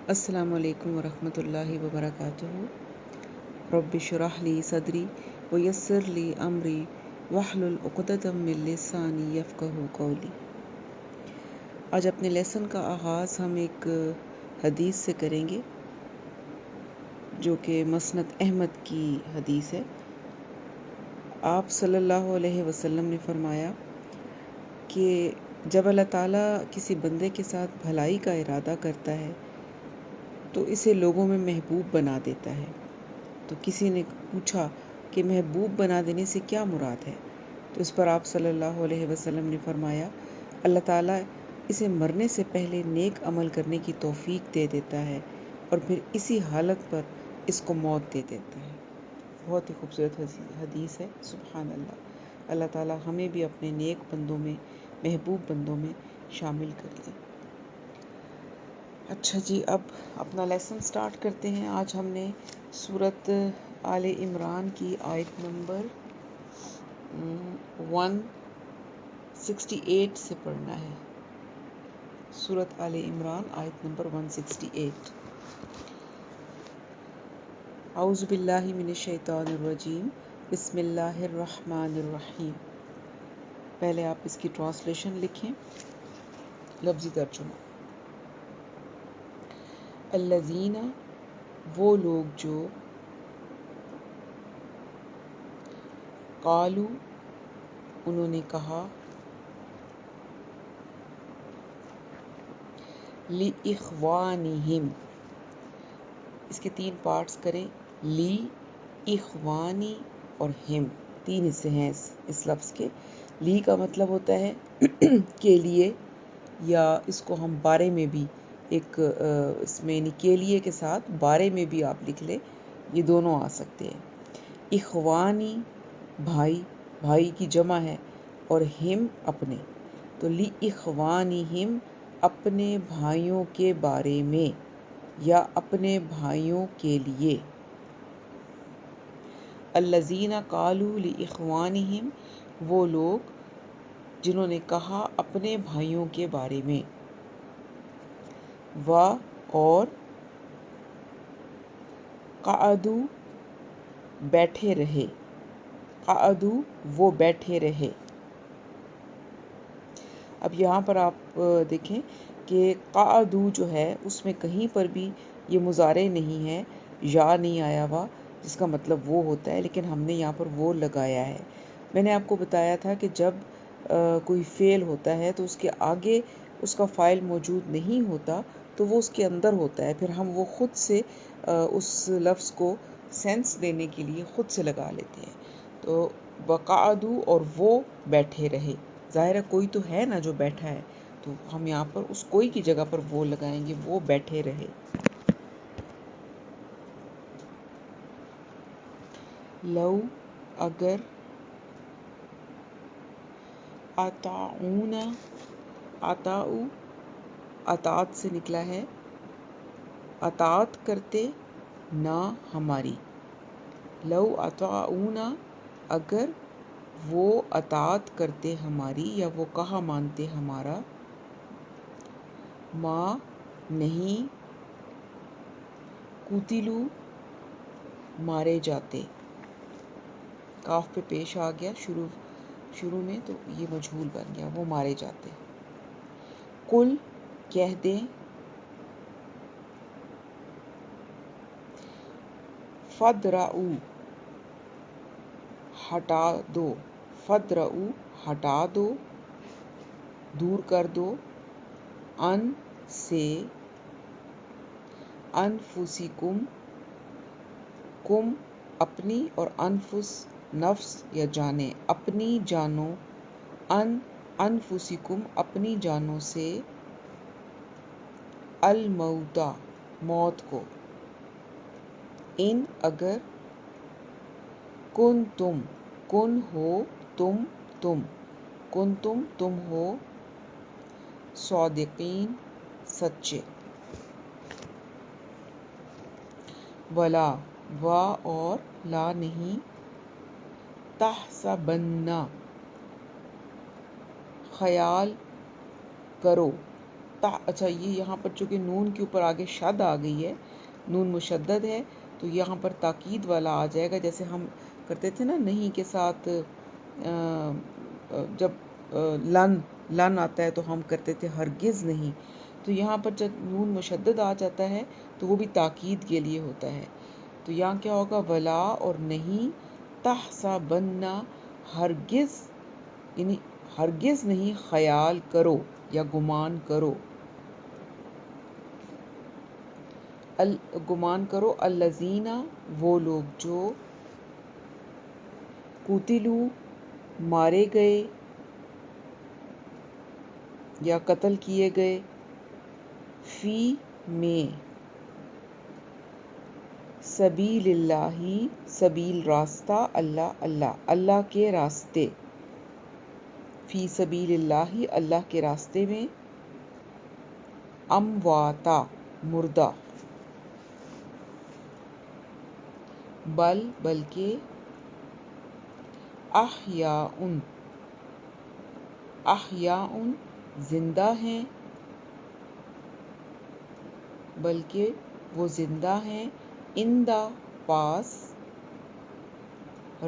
السلام علیکم ورحمۃ اللہ وبرکاتہ۔ رب اشرح لی صدری ویسر لی امری واحلل عقدۃ من لسانی یفقہوا قولی۔ آج اپنے لیسن کا آغاز ہم ایک حدیث سے کریں گے جو کہ مسند احمد کی حدیث ہے۔ آپ صلی اللہ علیہ وسلم نے فرمایا کہ جب اللہ تعالیٰ کسی بندے کے ساتھ بھلائی کا ارادہ کرتا ہے تو اسے لوگوں میں محبوب بنا دیتا ہے۔ تو کسی نے پوچھا کہ محبوب بنا دینے سے کیا مراد ہے؟ تو اس پر آپ صلی اللہ علیہ وسلم نے فرمایا اللہ تعالیٰ اسے مرنے سے پہلے نیک عمل کرنے کی توفیق دے دیتا ہے اور پھر اسی حالت پر اس کو موت دے دیتا ہے۔ بہت ہی خوبصورت حدیث ہے۔ سبحان اللہ، اللہ تعالیٰ ہمیں بھی اپنے نیک بندوں میں، محبوب بندوں میں شامل کر لیں۔ اچھا جی، اب اپنا لیسن سٹارٹ کرتے ہیں۔ آج ہم نے سورۃ آل عمران کی آیت نمبر 168 سے پڑھنا ہے۔ سورۃ آل عمران آیت نمبر 168۔ اعوذ باللہ من الشیطان الرجیم، بسم اللہ الرحمن الرحیم۔ پہلے آپ اس کی ٹرانسلیشن لکھیں، لفظی ترجمہ۔ الذین، وہ لوگ جو، قالو، انہوں نے کہا، لِإِخْوَانِهِمْ، اس کے 3 پارٹس کریں، لی، اخوانی اور ہم، 3 حصے ہیں اس لفظ کے۔ لی کا مطلب ہوتا ہے کے لیے، یا اس کو ہم بارے میں بھی ایک اس میں یعنی کے لیے کے ساتھ بارے میں بھی آپ لکھ لیں، یہ دونوں آ سکتے ہیں۔ اخوانی، بھائی، بھائی کی جمع ہے، اور ہم اپنے، تو لی اخوانہم، اپنے بھائیوں کے بارے میں یا اپنے بھائیوں کے لیے۔ الذین قالوا لاخوانہم، وہ لوگ جنہوں نے کہا اپنے بھائیوں کے بارے میں، و اور، قعدوا، بیٹھے رہے، قعدوا، وہ بیٹھے رہے۔ اب یہاں پر آپ دیکھیں کہ قعدوا جو ہے اس میں کہیں پر بھی یہ مضارع نہیں ہے، یا نہیں آیا ہوا جس کا مطلب وہ ہوتا ہے، لیکن ہم نے یہاں پر وہ لگایا ہے۔ میں نے آپ کو بتایا تھا کہ جب کوئی فعل ہوتا ہے تو اس کے آگے اس کا فاعل موجود نہیں ہوتا تو وہ اس کے اندر ہوتا ہے، پھر ہم وہ خود سے اس لفظ کو سینس دینے کے لیے خود سے لگا لیتے ہیں۔ تو وقعدوا، اور وہ بیٹھے رہے، ظاہر ہے کوئی تو ہے نا جو بیٹھا ہے، تو ہم یہاں پر اس کوئی کی جگہ پر وہ لگائیں گے، وہ بیٹھے رہے۔ لو، اگر، اطاعونا، اطاعو، اطاعت سے نکلا ہے، اطاعت کرتے، نہ ہماری۔ لو اطاعونا، اگر وہ اطاعت کرتے ہماری یا وہ کہا مانتے ہمارا، ما، نہیں، قتلوا، مارے جاتے، کاف پہ پیش آ گیا شروع میں تو یہ مجہول بن گیا، وہ مارے جاتے۔ قل، کہہ دیں، فَادْرَؤُوا، ہٹا دو، فَادْرَؤُوا، ہٹا دو، دور کر دو، ان سے، انفسکم، کم، اپنی، اور انفس، نفس یا جانیں، اپنی جانوں، انفسکم، اپنی جانوں سے، الموتا، موت کو، ان، اگر، کنتم، کن ہو، تم، کنتم، تم ہو، صادقین، سچے۔ ولا، و اور، لا نہیں، تحسبن، خیال کرو، اچھا یہ یہاں پر چونکہ نون کے اوپر آگے شد آ گئی ہے، نون مشدد ہے، تو یہاں پر تاکید والا آ جائے گا، جیسے ہم کرتے تھے نا نہیں کے ساتھ جب لن آتا ہے تو ہم کرتے تھے ہرگز نہیں، تو یہاں پر جب نون مشدد آ جاتا ہے تو وہ بھی تاکید کے لیے ہوتا ہے. تو یہاں کیا ہوگا؟ ولا اور نہیں، تحسبن ہرگز، یعنی ہرگز نہیں خیال کرو یا گمان کرو، گمان کرو الذین وہ لوگ جو قتلوا مارے گئے یا قتل کیے گئے، فی میں سبیل اللہ، سبیل راستہ، اللہ کے راستے، فی سبیل اللہ اللہ کے راستے میں، امواتا مردہ، بلکہ احیاء زندہ ہیں، بلکہ وہ زندہ ہیں، اندہ پاس،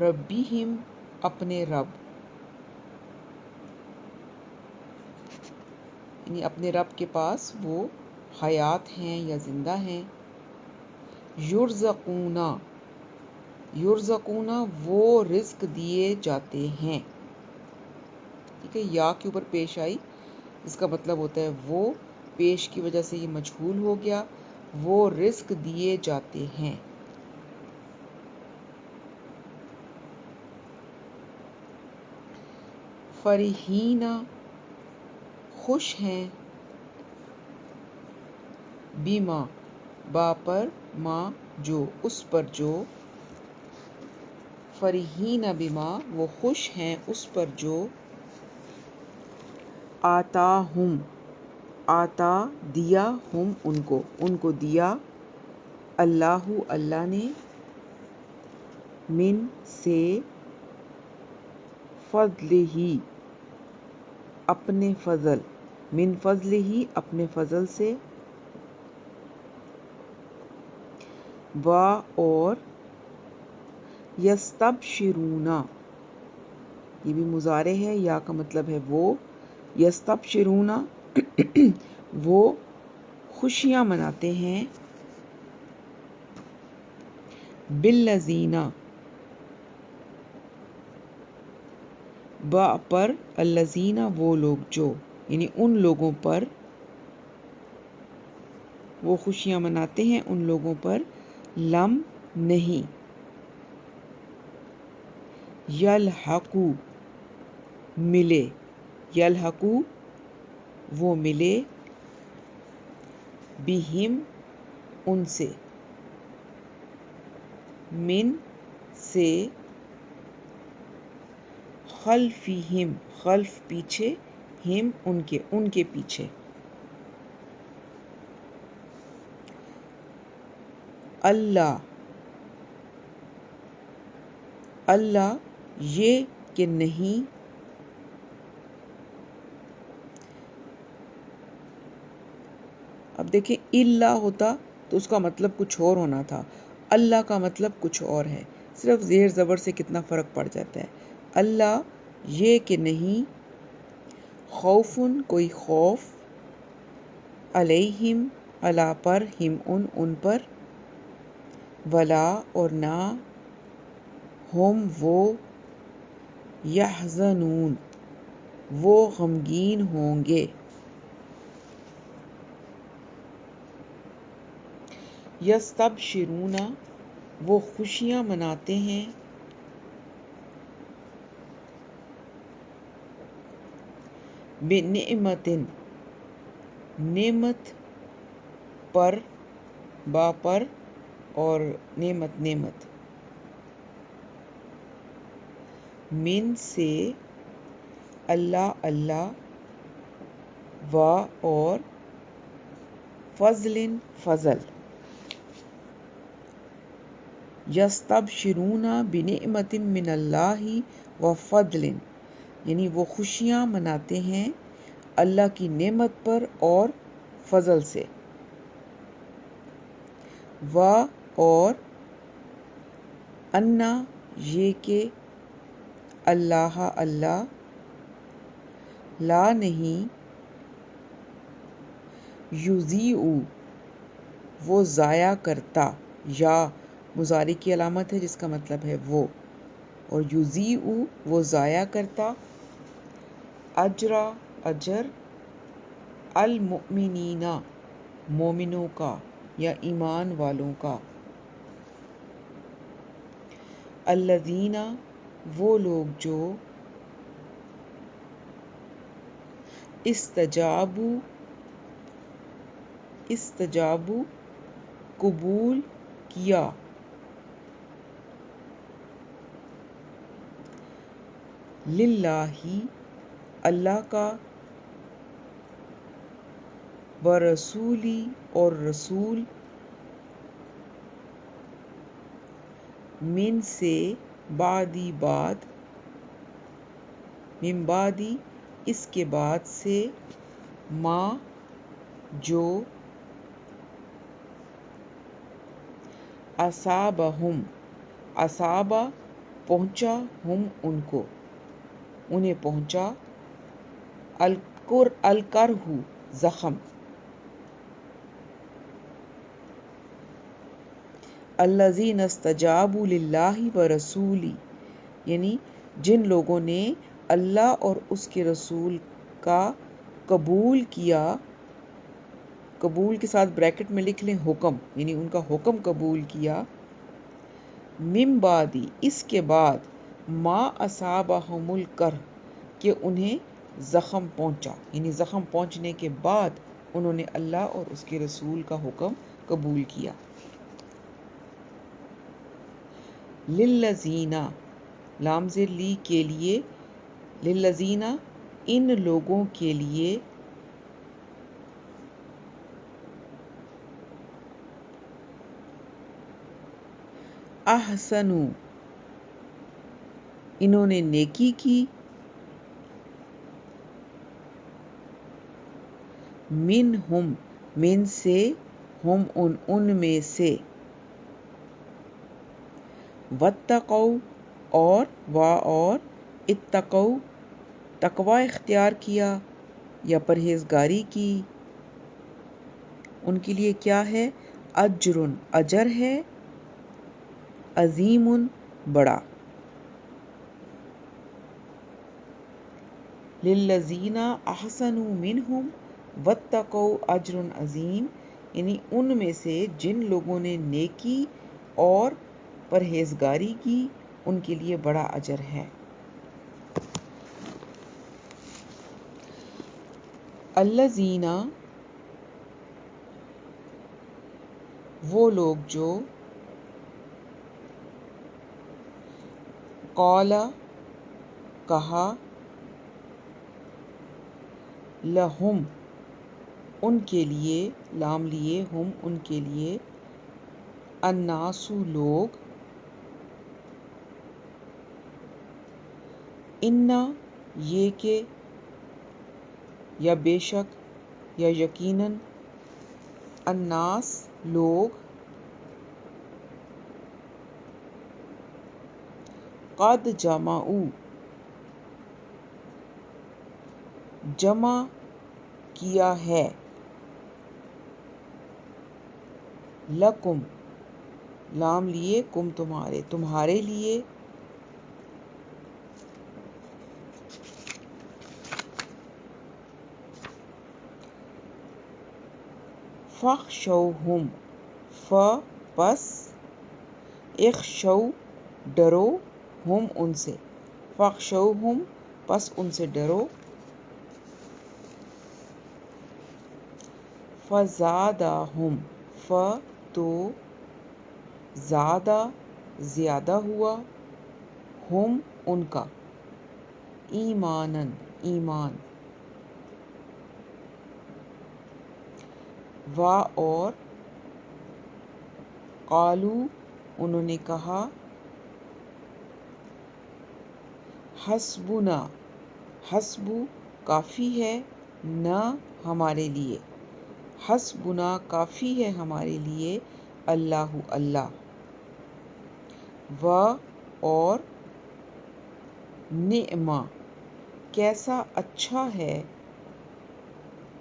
ربہم اپنے رب، یعنی اپنے رب کے پاس وہ حیات ہیں یا زندہ ہیں. یرزقون وہ رزق دیے جاتے ہیں. ٹھیک ہے، یا کے اوپر پیش آئی، اس کا مطلب ہوتا ہے وہ، پیش کی وجہ سے یہ مجہول ہو گیا، وہ رزق دیے جاتے ہیں. فرحین خوش ہیں، بما با پر، ما جو اس پر جو، فرحین بما وہ خوش ہیں اس پر جو، آتاہم آتا دیا، ہم ان کو دیا، اللہ نے، من سے، فضلہ اپنے فضل، من فضلہ اپنے فضل سے، و اور، یستبشرون یہ بھی مضارع ہے، یا کا مطلب ہے وہ، یستبشرون وہ خوشیاں مناتے ہیں، بالذین با پر، الذین وہ لوگ جو، یعنی ان لوگوں پر، وہ خوشیاں مناتے ہیں ان لوگوں پر، لم نہیں، یلحقو ملے، یلحقو وہ ملے، بہم ان سے، من سے، خلفہم خلف پیچھے، ہم ان کے پیچھے، اللہ یہ کہ نہیں، اب دیکھیں اللہ ہوتا تو اس کا مطلب کچھ اور ہونا تھا، اللہ کا مطلب کچھ اور ہے، صرف زیر زبر سے کتنا فرق پڑ جاتا ہے. اللہ یہ کہ نہیں، خوفن کوئی خوف، علیہم علی پر، ہم ان پر، ولا اور نہ، ہم وہ، یحزنون وہ غمگین ہوں گے. یستبشرون وہ خوشیاں مناتے ہیں، بنعمت نعمت پر، با پر اور نعمت، من سے، اللہ و اور، فضل، یستبشرون بنعمت من اللہ و فضل، یعنی وہ خوشیاں مناتے ہیں اللہ کی نعمت پر اور فضل سے، و اور انا یہ کہ اللہ اللہ لا نہیں یضیع وہ ضائع کرتا، یا مضارع کی علامت ہے جس کا مطلب ہے وہ، اور یضیع وہ ضائع کرتا، اجرا اجر، المؤمنین مومنوں کا یا ایمان والوں کا، الذین وہ لوگ جو استجابوا قبول کیا، للہ اللہ کا، ورسولی اور رسول، من سے بعدی بعد، من بعدی اس کے بعد سے، ما جو، اصابہم اصابہ پہنچا، ہم ان کو انہیں پہنچا، الکرہ زخم، الذین استجابوا للہ ورسولہ یعنی جن لوگوں نے اللہ اور اس کے رسول کا قبول کیا، قبول کے ساتھ بریکٹ میں لکھ لیں حکم، یعنی ان کا حکم قبول کیا، من بعد اس کے بعد، ما اصابہم الکرہ کہ انہیں زخم پہنچا، یعنی زخم پہنچنے کے بعد انہوں نے اللہ اور اس کے رسول کا حکم قبول کیا، للذین لام زیر لی کے لیے، للذین ان لوگوں کے لیے، احسنوا انہوں نے نیکی کی، منہم من سے، ہم ان میں سے، واتقوا اور اتقوا تقوی اختیار کیا یا پرہیزگاری کی، ان کے لیے کیا ہے، اجر اجر ہے، عظیم بڑا، للذین احسنوا منہم واتقوا اجر عظیم یعنی ان میں سے جن لوگوں نے نیکی اور پرہیزگاری کی ان کے لیے بڑا اجر ہے، الذین وہ لوگ جو، قال کہا، لہم ان کے لیے، لام لیے، ہم ان کے لیے، الناس لوگ، انا یہ کہ، یا بے شک، یا یقیناً، الناس لوگ، قد جمعوا جمع کیا ہے، لکم لام لیے، کم تمہارے لیے، فاخشوہم پس، اخشوا ڈرو، ہم ان سے، فاخشوہم پس ان سے ڈرو، فزادہم تو زادہ زیادہ ہوا، ہم ان کا، ایماناً ایمان، و اور قالو انہوں نے کہا، حسبنا حسب کافی ہے، نہ ہمارے لیے، حسبنا کافی ہے ہمارے لیے، اللہ اللہ، و اور نعمہ کیسا اچھا ہے،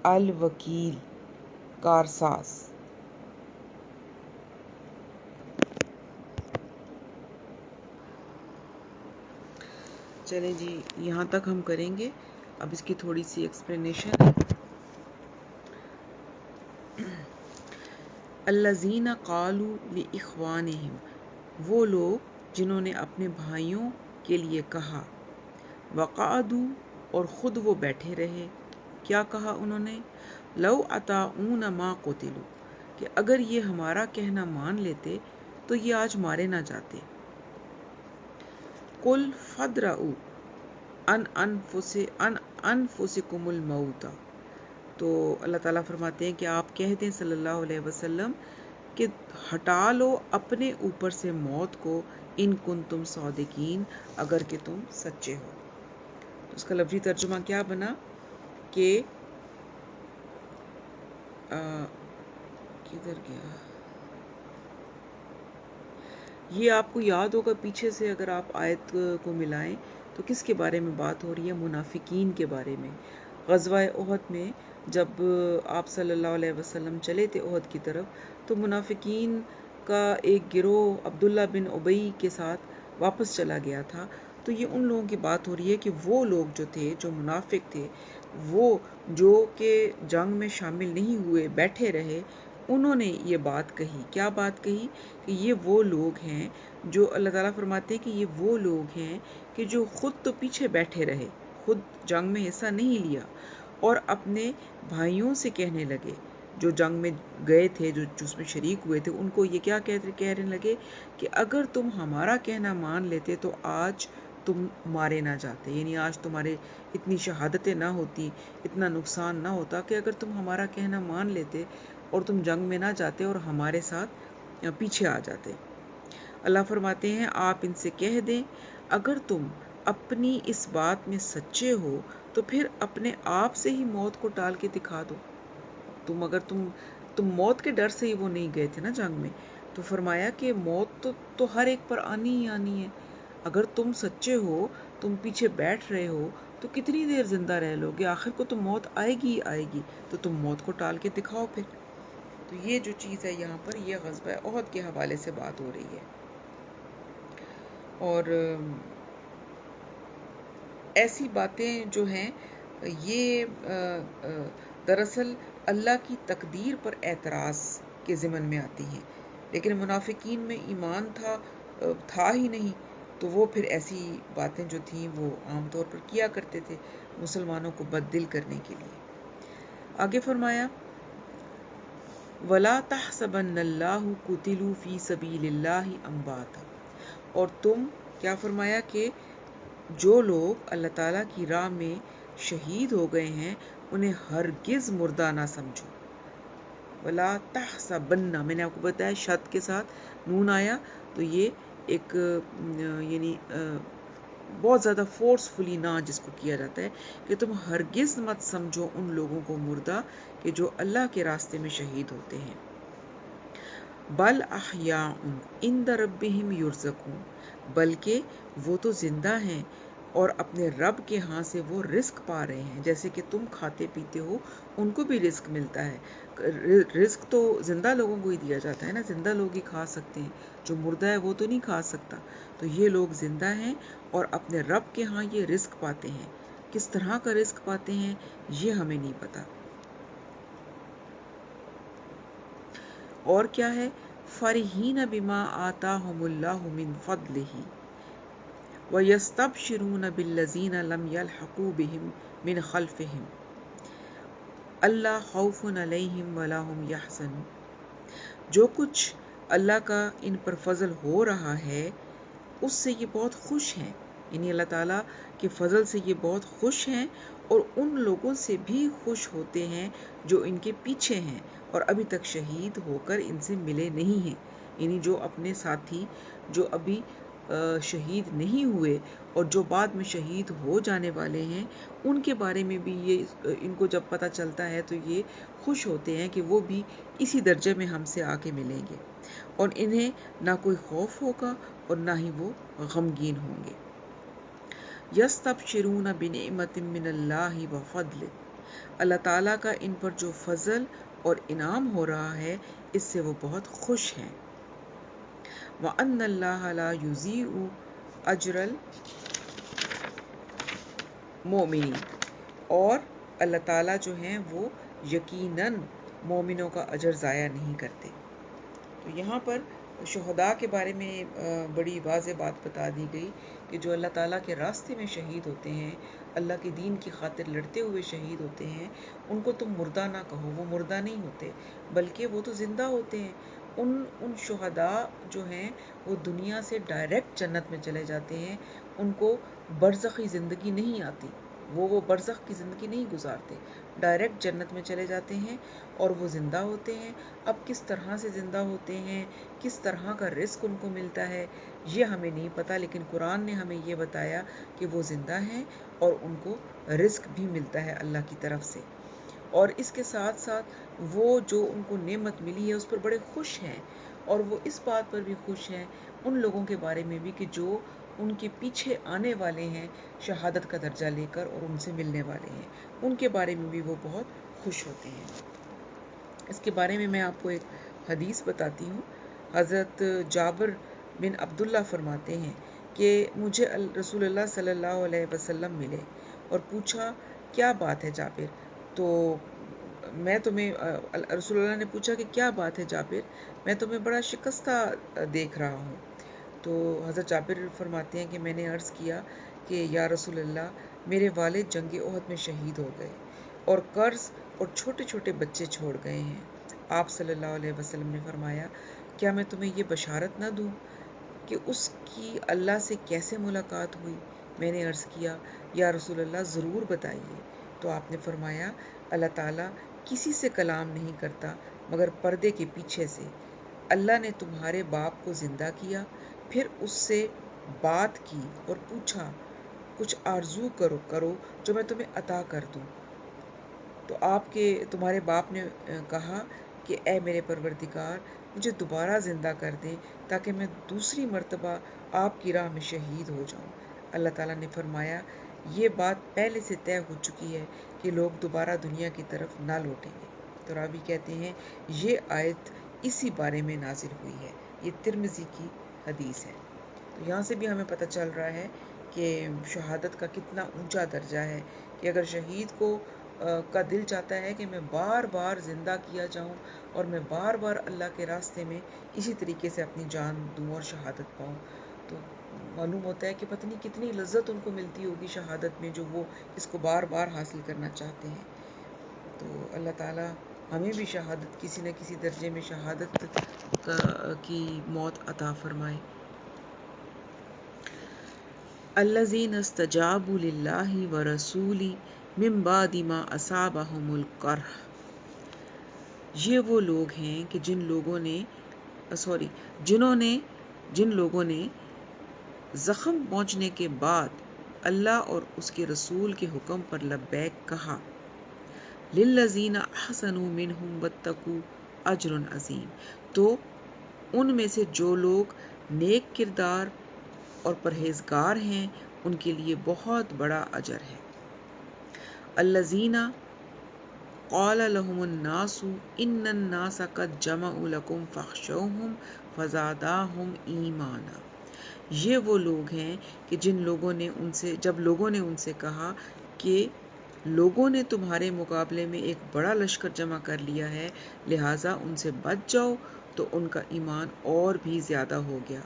الوکیل کارساز۔ چلیں جی، یہاں تک ہم کریں گے، اب اس کی تھوڑی سی ایکسپلینیشن ہے۔ الذین قالوا لاخوانہم، وہ لوگ جنہوں نے اپنے بھائیوں کے لیے کہا، وقعدوا اور خود وہ بیٹھے رہے، کیا کہا انہوں نے، لو اطاعون ما قتلوا، کہ اگر یہ ہمارا کہنا مان لیتے تو یہ آج مارے نہ جاتے۔ قل فادرؤوا عن انفسکم الموت، تو اللہ تعالیٰ فرماتے ہیں کہ آپ کہہ دیں صلی اللہ علیہ وسلم کہ ہٹا لو اپنے اوپر سے موت کو، ان کنتم صادقین، اگر کہ تم سچے ہو۔ تو اس کا لفظی ترجمہ کیا بنا کہ کدھر گیا یہ، آپ کو یاد ہوگا پیچھے سے اگر آپ آیت کو ملائیں تو کس کے بارے میں بات ہو رہی ہے، منافقین کے بارے میں۔ غزوہ احد میں جب آپ صلی اللہ علیہ وسلم چلے تھے احد کی طرف، تو منافقین کا ایک گروہ عبداللہ بن ابی کے ساتھ واپس چلا گیا تھا۔ تو یہ ان لوگوں کی بات ہو رہی ہے کہ وہ لوگ جو تھے، جو منافق تھے، وہ جو کہ جنگ میں شامل نہیں ہوئے، بیٹھے رہے، انہوں نے یہ بات کہی۔ کیا بات کہی؟ کہ یہ وہ لوگ ہیں جو، اللہ تعالیٰ فرماتے ہیں کہ یہ وہ لوگ ہیں کہ جو خود تو پیچھے بیٹھے رہے، خود جنگ میں حصہ نہیں لیا، اور اپنے بھائیوں سے کہنے لگے جو جنگ میں گئے تھے، جو اس میں شریک ہوئے تھے، ان کو یہ کیا کہنے لگے کہ اگر تم ہمارا کہنا مان لیتے تو آج تم مارے نہ جاتے، یعنی آج تمہارے اتنی شہادتیں نہ ہوتی، اتنا نقصان نہ ہوتا، کہ اگر تم ہمارا کہنا مان لیتے اور تم جنگ میں نہ جاتے اور ہمارے ساتھ پیچھے آ جاتے۔ اللہ فرماتے ہیں آپ ان سے کہہ دیں اگر تم اپنی اس بات میں سچے ہو تو پھر اپنے آپ سے ہی موت کو ٹال کے دکھا دو۔ اگر تم موت کے ڈر سے ہی وہ نہیں گئے تھے نا جنگ میں، تو فرمایا کہ موت تو ہر ایک پر آنی ہی آنی ہے، اگر تم سچے ہو، تم پیچھے بیٹھ رہے ہو تو کتنی دیر زندہ رہ لو گے، آخر کو تو موت آئے گی ہی آئے گی، تو تم موت کو ٹال کے دکھاؤ پھر۔ تو یہ جو چیز ہے یہاں پر، یہ غزوہ احد کے حوالے سے بات ہو رہی ہے۔ اور ایسی باتیں جو ہیں یہ دراصل اللہ کی تقدیر پر اعتراض کے ضمن میں آتی ہیں، لیکن منافقین میں ایمان تھا ہی نہیں، تو وہ پھر ایسی باتیں جو تھیں وہ عام طور پر کیا کرتے تھے مسلمانوں کو بددل کرنے کے لیے۔ آگے فرمایا وَلَا تَحْسَبَنَّ اللَّهَ قُتِلُوا فِي سَبِيلِ اللَّهِ أَمْوَاتًا، اور تم کیا فرمایا کہ جو لوگ اللہ تعالیٰ کی راہ میں شہید ہو گئے ہیں انہیں ہرگز مردہ نہ سمجھو۔ وَلَا تَحْسَبَنَّ، میں نے آپ کو بتایا شد کے ساتھ نون آیا تو یہ ایک یعنی بہت زیادہ فورسفلی نہ جس کو کیا جاتا ہے کہ تم ہرگز مت سمجھو ان لوگوں کو مردہ کہ جو اللہ کے راستے میں شہید ہوتے ہیں۔ بل احیاء عند ربہم یرزقون، بلکہ وہ تو زندہ ہیں اور اپنے رب کے ہاں سے وہ رزق پا رہے ہیں، جیسے کہ تم کھاتے پیتے ہو ان کو بھی رزق ملتا ہے۔ رزق تو زندہ لوگوں کو ہی دیا جاتا ہے نا، زندہ لوگ ہی کھا سکتے ہیں، جو مردہ ہے وہ تو نہیں کھا سکتا۔ تو یہ لوگ زندہ ہیں اور اپنے رب کے ہاں یہ رزق پاتے ہیں، کس طرح کا رزق پاتے ہیں یہ ہمیں نہیں پتا۔ اور کیا ہے، فرحین بما آتاہم اللہ من فضلہ وَيَسْتَبْشِرُونَ بِالَّذِينَ لَمْ يَلْحَقُوا بِهِمْ مِنْ خَلْفِهِمْ أَلَّا خَوْفٌ عَلَيْهِمْ وَلَا هُمْ يَحْزَنُونَ، جو کچھ اللہ کا ان پر فضل ہو رہا ہے اس سے یہ بہت خوش ہیں، یعنی اللہ تعالیٰ کے فضل سے یہ بہت خوش ہیں، اور ان لوگوں سے بھی خوش ہوتے ہیں جو ان کے پیچھے ہیں اور ابھی تک شہید ہو کر ان سے ملے نہیں ہیں، یعنی جو اپنے ساتھی جو ابھی شہید نہیں ہوئے اور جو بعد میں شہید ہو جانے والے ہیں ان کے بارے میں بھی یہ ان کو جب پتہ چلتا ہے تو یہ خوش ہوتے ہیں کہ وہ بھی اسی درجے میں ہم سے آ کے ملیں گے اور انہیں نہ کوئی خوف ہوگا اور نہ ہی وہ غمگین ہوں گے۔ یستبشرون بنعمت من اللہ وفضل، اللہ تعالیٰ کا ان پر جو فضل اور انعام ہو رہا ہے اس سے وہ بہت خوش ہیں۔ وَأَنَّ اللَّهَ لَا يُضِيعُ أَجْرَ الْمُؤْمِنِينَ، اور اللہ تعالیٰ جو ہیں وہ یقیناً مومنوں کا اجر ضائع نہیں کرتے۔ تو یہاں پر شہداء کے بارے میں بڑی واضح بات بتا دی گئی کہ جو اللہ تعالیٰ کے راستے میں شہید ہوتے ہیں، اللہ کے دین کی خاطر لڑتے ہوئے شہید ہوتے ہیں، ان کو تم مردہ نہ کہو، وہ مردہ نہیں ہوتے بلکہ وہ تو زندہ ہوتے ہیں۔ ان شہداء جو ہیں وہ دنیا سے ڈائریکٹ جنت میں چلے جاتے ہیں، ان کو برزخی زندگی نہیں آتی، وہ برزخ کی زندگی نہیں گزارتے، ڈائریکٹ جنت میں چلے جاتے ہیں اور وہ زندہ ہوتے ہیں۔ اب کس طرح سے زندہ ہوتے ہیں، کس طرح کا رزق ان کو ملتا ہے یہ ہمیں نہیں پتا، لیکن قرآن نے ہمیں یہ بتایا کہ وہ زندہ ہیں اور ان کو رزق بھی ملتا ہے اللہ کی طرف سے، اور اس کے ساتھ ساتھ وہ جو ان کو نعمت ملی ہے اس پر بڑے خوش ہیں، اور وہ اس بات پر بھی خوش ہیں ان لوگوں کے بارے میں بھی کہ جو ان کے پیچھے آنے والے ہیں شہادت کا درجہ لے کر اور ان سے ملنے والے ہیں، ان کے بارے میں بھی وہ بہت خوش ہوتے ہیں۔ اس کے بارے میں آپ کو ایک حدیث بتاتی ہوں۔ حضرت جابر بن عبداللہ فرماتے ہیں کہ مجھے رسول اللہ صلی اللہ علیہ وسلم ملے اور پوچھا کیا بات ہے جابر، تو میں تمہیں رسول اللہ نے پوچھا کہ کیا بات ہے جابر، میں تمہیں بڑا شکستہ دیکھ رہا ہوں۔ تو حضرت جابر فرماتے ہیں کہ میں نے عرض کیا کہ یا رسول اللہ، میرے والد جنگ احد میں شہید ہو گئے اور قرض اور چھوٹے چھوٹے بچے چھوڑ گئے ہیں۔ آپ صلی اللہ علیہ وسلم نے فرمایا کیا میں تمہیں یہ بشارت نہ دوں کہ اس کی اللہ سے کیسے ملاقات ہوئی؟ میں نے عرض کیا یا رسول اللہ ضرور بتائیے۔ تو آپ نے فرمایا اللہ تعالیٰ کسی سے کلام نہیں کرتا مگر پردے کے پیچھے سے۔ اللہ نے تمہارے باپ کو زندہ کیا، پھر اس سے بات کی اور پوچھا کچھ آرزو کرو جو میں تمہیں عطا کر دوں۔ تو تمہارے باپ نے کہا کہ اے میرے پروردگار، مجھے دوبارہ زندہ کر دے تاکہ میں دوسری مرتبہ آپ کی راہ میں شہید ہو جاؤں۔ اللہ تعالیٰ نے فرمایا یہ بات پہلے سے طے ہو چکی ہے کہ لوگ دوبارہ دنیا کی طرف نہ لوٹیں گے۔ تو راوی کہتے ہیں یہ آیت اسی بارے میں نازل ہوئی ہے، یہ ترمذی کی حدیث ہے۔ تو یہاں سے بھی ہمیں پتہ چل رہا ہے کہ شہادت کا کتنا اونچا درجہ ہے کہ اگر شہید کا دل چاہتا ہے کہ میں بار بار زندہ کیا جاؤں اور میں بار بار اللہ کے راستے میں اسی طریقے سے اپنی جان دوں اور شہادت پاؤں، تو معلوم ہوتا ہے کہ پتہ نہیں کتنی لذت ان کو ملتی ہوگی شہادت میں جو وہ اس کو بار بار حاصل کرنا چاہتے ہیں۔ تو اللہ تعالیٰ ہمیں بھی شہادت کسی نہ کسی درجے میں شہادت کی موت عطا فرمائے۔ الذین استجابوا للہ ورسولہ من بعد ما اصابہم القرح، یہ وہ لوگ ہیں کہ جن لوگوں نے زخم پہنچنے کے بعد اللہ اور اس کے رسول کے حکم پر لبیک کہا۔ للذین احسنوا منہم واتقوا اجر عظیم، تو ان میں سے جو لوگ نیک کردار اور پرہیزگار ہیں ان کے لیے بہت بڑا اجر ہے۔ الذین قال لهم الناس ان الناس قد جمعوا لكم فاخشوهم فزادهم ایمانا، یہ وہ لوگ ہیں کہ جب لوگوں نے ان سے کہا کہ لوگوں نے تمہارے مقابلے میں ایک بڑا لشکر جمع کر لیا ہے لہٰذا ان سے بچ جاؤ، تو ان کا ایمان اور بھی زیادہ ہو گیا،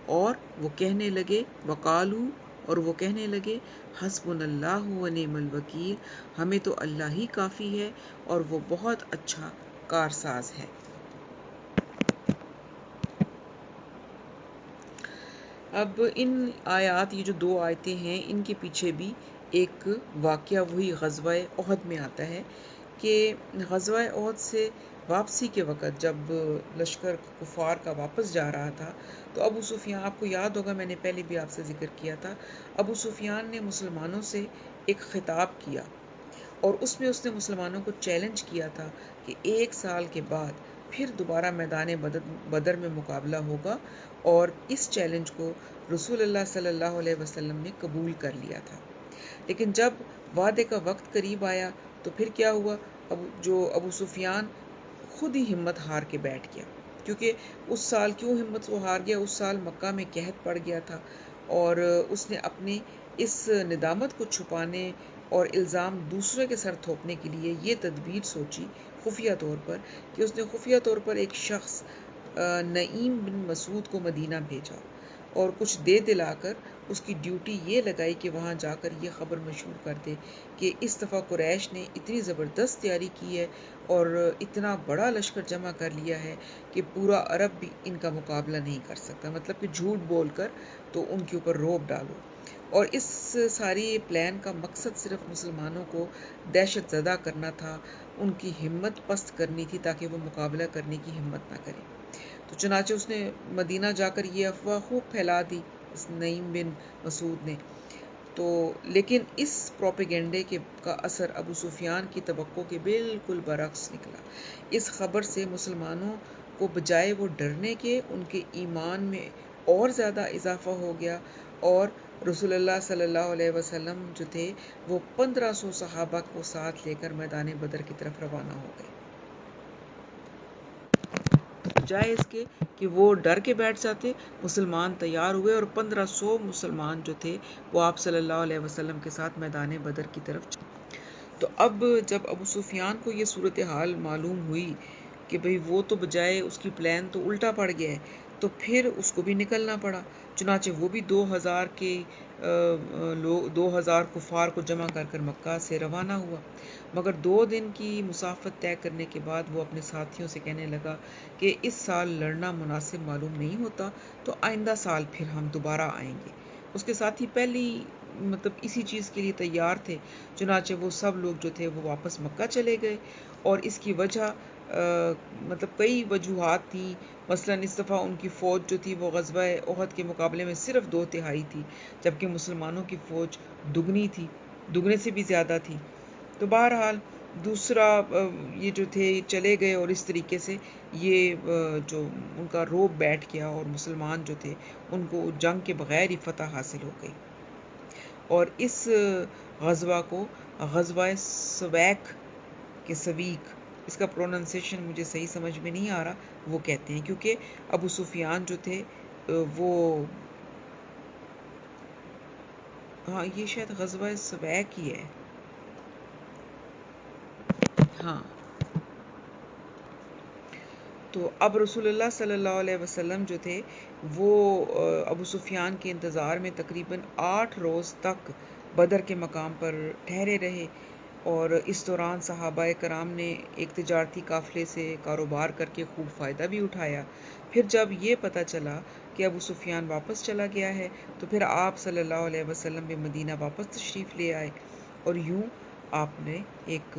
اور وہ کہنے لگے حسبنا اللہ و نعم الوکیل، ہمیں تو اللہ ہی کافی ہے اور وہ بہت اچھا کارساز ہے۔ اب ان آیات، یہ جو 2 آیتیں ہیں، ان کے پیچھے بھی ایک واقعہ وہی غزوہ احد میں آتا ہے کہ غزوہ احد سے واپسی کے وقت جب لشکر کفار کا واپس جا رہا تھا تو ابو سفیان، آپ کو یاد ہوگا میں نے پہلے بھی آپ سے ذکر کیا تھا، ابو سفیان نے مسلمانوں سے ایک خطاب کیا اور اس میں اس نے مسلمانوں کو چیلنج کیا تھا کہ 1 سال کے بعد پھر دوبارہ میدان بدر میں مقابلہ ہوگا، اور اس چیلنج کو رسول اللہ صلی اللہ علیہ وسلم نے قبول کر لیا تھا۔ لیکن جب وعدے کا وقت قریب آیا تو پھر کیا ہوا، ابو سفیان خود ہی ہمت ہار کے بیٹھ گیا، کیونکہ اس سال کیوں ہمت وہ ہار گیا، اس سال مکہ میں قحط پڑ گیا تھا، اور اس نے اپنی اس ندامت کو چھپانے اور الزام دوسرے کے سر تھوپنے کے لیے یہ تدبیر سوچی خفیہ طور پر، کہ اس نے خفیہ طور پر ایک شخص نعیم بن مسعود کو مدینہ بھیجا اور کچھ دے دلا کر اس کی ڈیوٹی یہ لگائی کہ وہاں جا کر یہ خبر مشہور کر دے کہ اس دفعہ قریش نے اتنی زبردست تیاری کی ہے اور اتنا بڑا لشکر جمع کر لیا ہے کہ پورا عرب بھی ان کا مقابلہ نہیں کر سکتا، مطلب کہ جھوٹ بول کر تو ان کے اوپر روب ڈالو۔ اور اس ساری پلان کا مقصد صرف مسلمانوں کو دہشت زدہ کرنا تھا، ان کی ہمت پست کرنی تھی تاکہ وہ مقابلہ کرنے کی ہمت نہ کریں۔ تو چنانچہ اس نے مدینہ جا کر یہ افواہ خوب پھیلا دی اس نعیم بن مسعود نے، تو لیکن اس پروپیگنڈے کا اثر ابو سفیان کی توقع کے بالکل برعکس نکلا۔ اس خبر سے مسلمانوں کو بجائے وہ ڈرنے کے، ان کے ایمان میں اور زیادہ اضافہ ہو گیا، اور رسول اللہ صلی اللہ علیہ وسلم جو تھے وہ 1500 صحابہ کو ساتھ لے کر میدان بدر کی طرف روانہ ہو گئے، بجائے اس کے کہ وہ ڈر کے بیٹھ جاتے۔ مسلمان تیار ہوئے اور 1500 مسلمان جو تھے وہ آپ صلی اللہ علیہ وسلم کے ساتھ میدان بدر کی طرف چلے۔ تو اب جب ابو سفیان کو یہ صورتحال معلوم ہوئی کہ بھئی وہ تو بجائے اس کی پلان تو الٹا پڑ گیا ہے، تو پھر اس کو بھی نکلنا پڑا۔ چنانچہ وہ بھی 2000 کفار کو جمع کر کر مکہ سے روانہ ہوا، مگر 2 دن کی مسافت طے کرنے کے بعد وہ اپنے ساتھیوں سے کہنے لگا کہ اس سال لڑنا مناسب معلوم نہیں ہوتا، تو آئندہ سال پھر ہم دوبارہ آئیں گے۔ اس کے ساتھی پہلی اسی چیز کے لیے تیار تھے، چنانچہ وہ سب لوگ جو تھے وہ واپس مکہ چلے گئے، اور اس کی وجہ کئی وجوہات تھیں۔ مثلا اس دفعہ ان کی فوج جو تھی وہ غزوہ احد کے مقابلے میں صرف 2/3 تھی، جبکہ مسلمانوں کی فوج دگنے سے بھی زیادہ تھی۔ تو بہرحال دوسرا یہ جو تھے چلے گئے، اور اس طریقے سے یہ جو ان کا روب بیٹھ گیا، اور مسلمان جو تھے ان کو جنگ کے بغیر ہی فتح حاصل ہو گئی، اور اس غزوہ کو غزوہ سویک کے سویک، اس کا پروننسیشن مجھے صحیح سمجھ میں نہیں آ رہا، وہ کہتے ہیں، کیونکہ ابو سفیان جو تھے وہ یہ شاید غزوہ سویک ہی ہے، ہاں۔ تو اب رسول اللہ صلی اللہ علیہ وسلم جو تھے وہ ابو سفیان کے انتظار میں تقریباً 8 روز تک بدر کے مقام پر ٹھہرے رہے، اور اس دوران صحابہ کرام نے ایک تجارتی قافلے سے کاروبار کر کے خوب فائدہ بھی اٹھایا۔ پھر جب یہ پتہ چلا کہ ابو سفیان واپس چلا گیا ہے تو پھر آپ صلی اللہ علیہ وسلم بھی مدینہ واپس تشریف لے آئے، اور یوں آپ نے ایک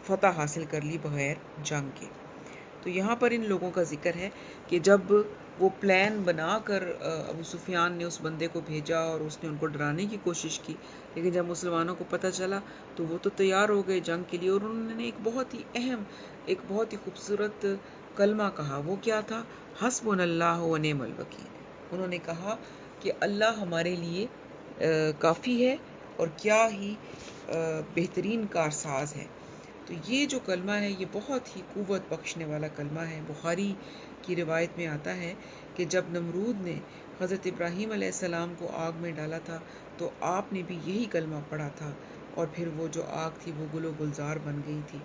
فتح حاصل کر لی بغیر جنگ کے۔ تو یہاں پر ان لوگوں کا ذکر ہے کہ جب وہ پلان بنا کر ابو سفیان نے اس بندے کو بھیجا اور اس نے ان کو ڈرانے کی کوشش کی، لیکن جب مسلمانوں کو پتہ چلا تو وہ تو تیار ہو گئے جنگ کے لیے، اور انہوں نے ایک بہت ہی اہم، ایک بہت ہی خوبصورت کلمہ کہا۔ وہ کیا تھا؟ حسبنا اللہ و نعم الوکیل۔ انہوں نے کہا کہ اللہ ہمارے لیے کافی ہے اور کیا ہی بہترین کارساز ہے۔ تو یہ جو کلمہ ہے یہ بہت ہی قوت بخشنے والا کلمہ ہے۔ بخاری کی روایت میں آتا ہے کہ جب نمرود نے حضرت ابراہیم علیہ السلام کو آگ میں ڈالا تھا تو آپ نے بھی یہی کلمہ پڑھا تھا، اور پھر وہ جو آگ تھی وہ گل و گلزار بن گئی تھی۔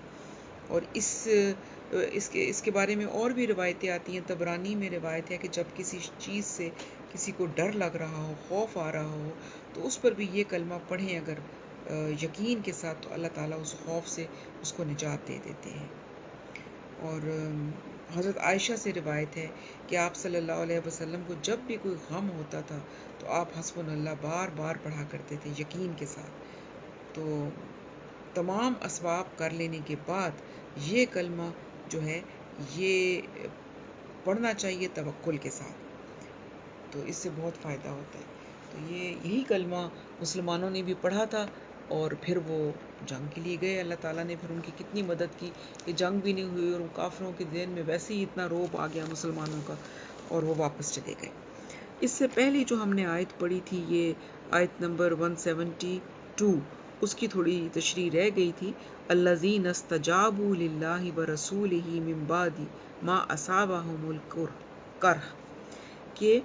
اور اس کے بارے میں اور بھی روایتیں آتی ہیں۔ طبرانی میں روایت ہے کہ جب کسی چیز سے کسی کو ڈر لگ رہا ہو، خوف آ رہا ہو، تو اس پر بھی یہ کلمہ پڑھیں اگر یقین کے ساتھ، تو اللہ تعالیٰ اس خوف سے اس کو نجات دے دیتے ہیں۔ اور حضرت عائشہ سے روایت ہے کہ آپ صلی اللہ علیہ وسلم کو جب بھی کوئی غم ہوتا تھا تو آپ حسبنا اللہ بار بار پڑھا کرتے تھے یقین کے ساتھ۔ تو تمام اسباب کر لینے کے بعد یہ کلمہ جو ہے یہ پڑھنا چاہیے توکل کے ساتھ، تو اس سے بہت فائدہ ہوتا ہے۔ تو یہی کلمہ مسلمانوں نے بھی پڑھا تھا اور پھر وہ جنگ کے لیے گئے، اللہ تعالیٰ نے پھر ان کی کتنی مدد کی کہ جنگ بھی نہیں ہوئی، اور کافروں کے ذہن میں ویسے ہی اتنا رعب آ گیا مسلمانوں کا، اور وہ واپس چلے گئے۔ اس سے پہلے جو ہم نے آیت پڑھی تھی، یہ آیت نمبر 172، اس کی تھوڑی تشریح رہ گئی تھی۔ الذین استجابوا للہ ورسولہ من بعد ما اصابہم الکرہ، کہ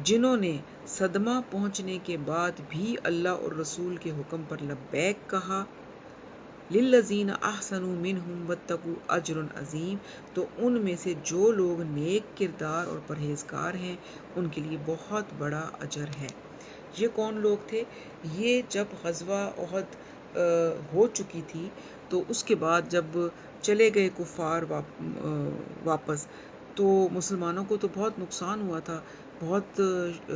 جنہوں نے صدمہ پہنچنے کے بعد بھی اللہ اور رسول کے حکم پر لبیک کہا۔ للذین احسنوا منہم واتقوا اجر عظیم، تو ان میں سے جو لوگ نیک کردار اور پرہیزگار ہیں ان کے لیے بہت بڑا اجر ہے۔ یہ کون لوگ تھے؟ یہ جب غزوہ احد ہو چکی تھی تو اس کے بعد جب چلے گئے کفار واپس، تو مسلمانوں کو تو بہت نقصان ہوا تھا، بہت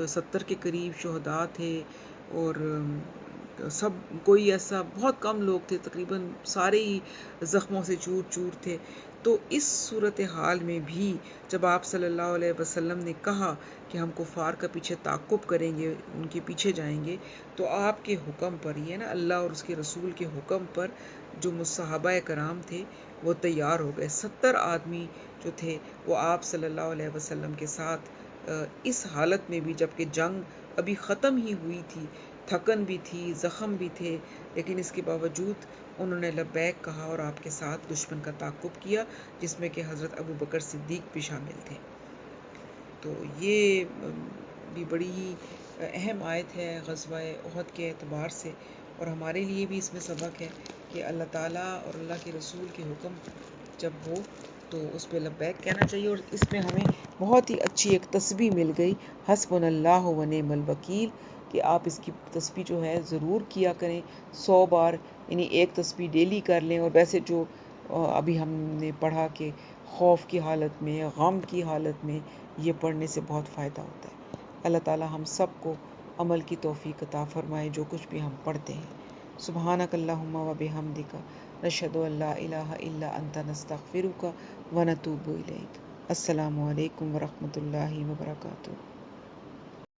70 کے قریب شہداء تھے، اور سب کوئی ایسا بہت کم لوگ تھے، تقریباً سارے ہی زخموں سے چور چور تھے۔ تو اس صورتحال میں بھی جب آپ صلی اللہ علیہ وسلم نے کہا کہ ہم کفار کا پیچھے تعقب کریں گے، ان کے پیچھے جائیں گے، تو آپ کے حکم پر، یہ نا اللہ اور اس کے رسول کے حکم پر، جو صحابہ کرام تھے وہ تیار ہو گئے۔ 70 آدمی جو تھے وہ آپ صلی اللہ علیہ وسلم کے ساتھ اس حالت میں بھی، جبکہ جنگ ابھی ختم ہی ہوئی تھی، تھکن بھی تھی، زخم بھی تھے، لیکن اس کے باوجود انہوں نے لبیک کہا اور آپ کے ساتھ دشمن کا تعقب کیا، جس میں کہ حضرت ابو بکر صدیق بھی شامل تھے۔ تو یہ بھی بڑی ہی اہم آیت ہے غزوہ احد کے اعتبار سے، اور ہمارے لیے بھی اس میں سبق ہے کہ اللہ تعالیٰ اور اللہ کے رسول کے حکم جب ہو تو اس پہ لبیک کہنا چاہیے۔ اور اس میں ہمیں بہت ہی اچھی ایک تسبیح مل گئی، حسبنا اللہ و نعم الوکیل، کہ آپ اس کی تسبیح جو ہے ضرور کیا کریں 100 بار، یعنی ایک تسبیح ڈیلی کر لیں۔ اور ویسے جو ابھی ہم نے پڑھا کہ خوف کی حالت میں، غم کی حالت میں یہ پڑھنے سے بہت فائدہ ہوتا ہے۔ اللہ تعالی ہم سب کو عمل کی توفیق عطا فرمائے جو کچھ بھی ہم پڑھتے ہیں۔ سبحانک اللہم و بحمدک، نشہد ان لا الہ الا انت، نستغفرک و نتوب الیک۔ السلام علیکم ورحمۃ اللہ وبرکاتہ۔